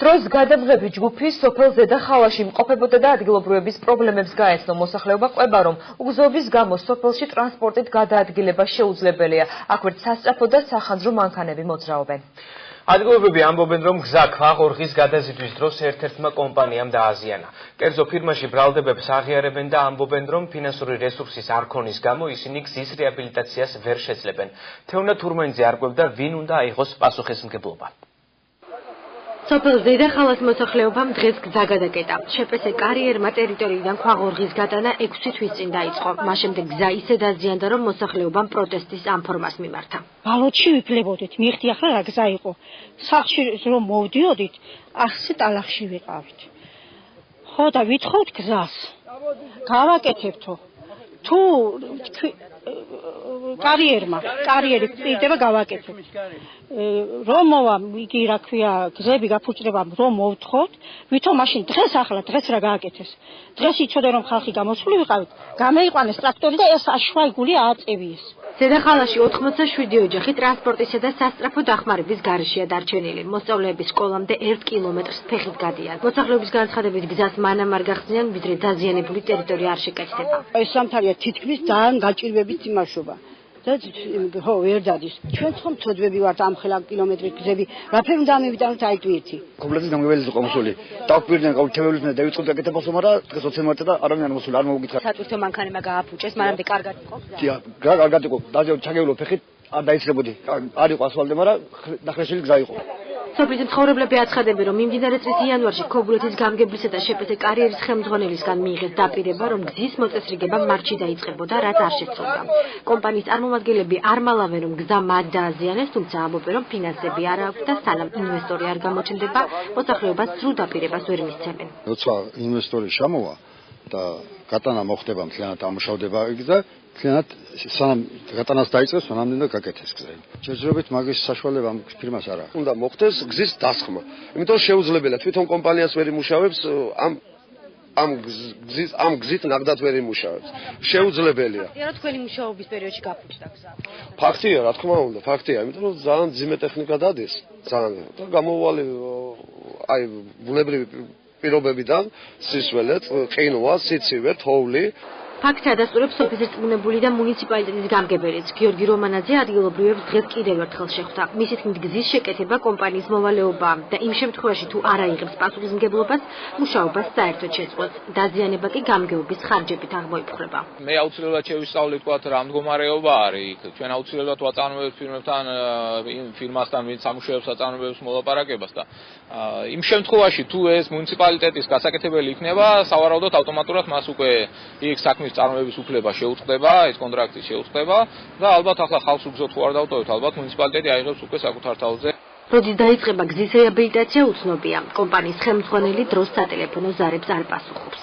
დროს გადამღები ჯგუფი სოფელ ზედახალაში იმყოფებოდა და ადგილობრივების პრობლემებს გაეცნო. მოსახლეობა ყვება, რომ უგზობის გამო სოფელში ტრანსპორტით გადაადგილება შეუძლებელია. აქ ვერც სასწრაფო და სახანძრო მანქანები მოძრაობენ. ადგილობრივები ამბობენ, რომ გზა ქვაღორღის გადაზიდვის დროს ერთ-ერთმა კომპანიამ დააზიანა. კერძო ფირმაში ბრალდებებს აღიარებენ და ამბობენ, რომ ფინანსური რესურსის არ ქონის გამო ისინი გზის რეაბილიტაციას ვერ შეძლებენ. თეონა თურმენიძე არკვევდა, ვინ უნდა აიღოს პასუხისმგებლობა. სოფელ ზედახალას მოსახლეობამ დღეს გზა გადაკეტა. შპს კარიერმა ტერიტორიიდან ქვაღორღის გატანა 6 თვის წინ დაიწყო. მას შემდეგ გზა ისე დაზიანდა, რომ მოსახლეობამ პროტესტის ამ ფორმას მიმართა. ბალოჩი ვიფლებოდით, მიხდი ახლა რა გზა იყო. სახლში რომ მოვდიოდით, ახსი ტალახში ვიყავით. ხო და ვითხოვთ გზას. გავაკეთებთო. თუ კარიერი პირდება გავაკეთებ. რომ მოვა იგი რა ქვია გზები გაფუჭდება რომ მოვთხოვთ, ვითომ მაშინ დღეს რა გააკეთეს. დღეს იცოდე რომ ხალხი გამოსული ვიყავით, გამეიყვანეს ტრაქტორი და ეს აშვაიგული ააწევიეს. ზედახალაში 87 ოჯახი ტრანსპორტისა და სასწრაფო დახმარების გარეშეა დარჩენილი. მოსწავლეების სკოლამდე 1 კილომეტრს ფეხით გადიან. მოსახლეობის განცხადებით გზას მანამ არ გახსნიან, ვიდრე დაზიანებული ტერიტორია არ შეკეთდება. ეს სამთარია თითქმის ძალიან გაჭირვებით იმაშობა. ხო, ვერ დადის. ჩვენ ხომ ცოდვები ვართ ამ ხელა კილომეტრის გზები. რაფერ უნდა ამივიტანოთ აი თვირთი. კომპლექსის დამგებელიც ყომსული. დავკვირდნენ გაუჩეველებმა დაიწყო გაკეთებას, მაგრამ დღეს 20 მარტა და არავინ არ მოსულა, არ მოგიკითხა. სატვირთო მანქანებმა გააფუჭეს, მანამდე კარგად იყო. დიახ, კარგად იყო. ჩაგევლო ფეხით არ დაიცლებოდი. არ იყო ასფალტი, მაგრამ ნახრესილი გზა იყო. სოფლის მცხოვრებლები აცხადებენ, რომ მიმდინარე წლის იანვარში ქობულეთის გამგებლისა და შპს კარიერის ხელმძღვანელისგან მიიღეს დაპირება, რომ გზის მოწესრიგება მარტში დაიწყებოდა, რაც არ შეცვლოდა. კომპანიის წარმომადგენლები არ მალავენ, რომ გზა მათ დააზიანეს, თუმცა ამბობენ, რომ ფინანსები არ აქვს და სანამ ინვესტორი არ გამოჩნდება, მოსახლეობას სრულ დაპირებას ვერ მისცემენ. როცა ინვესტორი შემოვა და გატანა მოხდება, მთლიანად ამუშავდება გზა, მთლიანად სანამ გატანას დაიწყეს, სანამ უნდა გაკეთეს გზა. ჯერჯერობით მაგის საშუალება ამ ფირმას არ აქვს. უნდა მოხდეს გზის დასხმა. იმიტომ შეუძლებელია თვითონ კომპანიას ვერ იმუშავებს ამ გზით ნაკდად ვერ იმუშავებს. შეუძლებელია. რა თქვენი მუშაობის პერიოდში გაფუჭდა გზა? ფაქტია, რა თქმა უნდა, ფაქტია, იმიტომ რომ ძალიან ძიმე ტექნიკა დადის, ძალიან და გამოვალი აი ბუნებრივი პირობებიდან სისველე, ყინვა, სიცივე, თოვლი. ფაქტს ადასტურებს სოფლის რწმუნებული და მუნიციპალიტეტის გამგებელიც გიორგი რომანაძე ადგილობრივებს დღეს კიდევ ერთხელ შეხვდა. მისი თქმით გზის შეკეთება კომპანიის მოვალეობაა და იმ შემთხვევაში თუ არ აიღებს პასუხისმგებლობას, მუშაობას საერთოდ შეწყვეტს. დაზიანება კი გამგეობის ხარჯებით აღმოიფხვრება. მე აუცილებლად შევისწავლე თქვათ რა მდგომარეობა არის იქ. ჩვენ აუცილებლად ვაწარმოებთ ფირმებთან, ფირმასთან, ვინც ამუშავებს აწარმოებებს მოლაპარაკებას და იმ შემთხვევაში თუ ეს მუნიციპალიტეტის გასაკეთებელი იქნება, სავარაუდოდ ავტომატურად მას უკვე იქ საქმის წარმოების უფლება შეუწყდება, ეს კონტრაქტი შეუწყდება და ალბათ ახლა ხალხს უგზოთ ხო არ დავტოვეთ, ალბათ მუნიციპალიტეტი აიღებს უკვე საკუთარ თავზე. როდის დაიწყება გზის რეაბილიტაცია უცნობია. კომპანიის ხელმძღვანელი დროს სატელეფონო ზარებს არ პასუხობს.